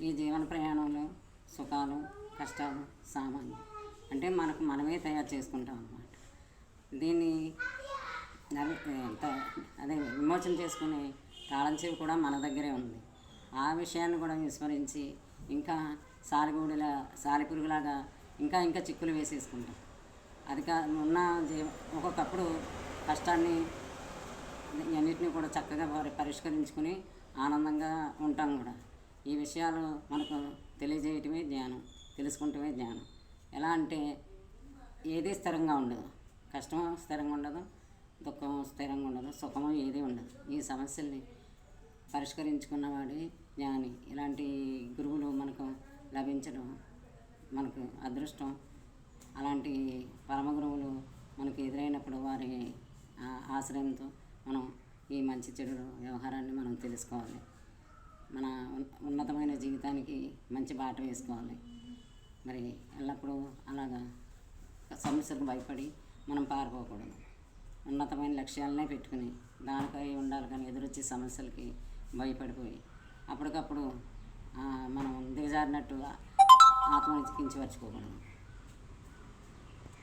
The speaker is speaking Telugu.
ఈ జీవన ప్రయాణంలో సుఖాలు కష్టాలు సామాన్యం, అంటే మనమే తయారు చేసుకుంటాం అన్నమాట. దీన్ని అదే విమోచన చేసుకునే తాళం చెవి కూడా మన దగ్గరే ఉంది. ఆ విషయాన్ని కూడా విస్మరించి ఇంకా సాలిపురుగులాగా ఇంకా ఇంకా చిక్కులు వేసేసుకుంటాం. అది ఉన్న ఒక్కొక్కప్పుడు కష్టాన్ని అన్నిటిని కూడా చక్కగా పరిష్కరించుకుని ఆనందంగా ఉంటాం కూడా. ఈ విషయాలు మనకు తెలియజేయటమే జ్ఞానం, తెలుసుకుంటమే జ్ఞానం. ఎలా అంటే ఏది స్థిరంగా ఉండదు, కష్టం స్థిరంగా ఉండదు, దుఃఖం స్థిరంగా ఉండదు, సుఖము ఏది ఉండదు. ఈ సమస్యల్ని పరిష్కరించుకున్నవాడే జ్ఞాని. ఇలాంటి గురువులు మనకు లభించడం మనకు అదృష్టం. అలాంటి పరమ గురువులు మనకు ఎదురైనప్పుడు వారి ఆశ్రయంతో మనం ఈ మంచి చెడు వ్యవహారాన్ని మనం తెలుసుకోవాలి. మన ఉన్నతమైన జీవితానికి మంచి బాట వేసుకోవాలి. మరి ఎల్లప్పుడూ అలాగా సమస్యలకు భయపడి మనం పారిపోకూడదు. ఉన్నతమైన లక్ష్యాలనే పెట్టుకుని దానిపై ఉండాలి, కానీ ఎదురొచ్చే సమస్యలకి భయపడిపోయి అప్పటికప్పుడు మనం దిగజారినట్టు ఆత్మని కించపరచుకోకూడదు.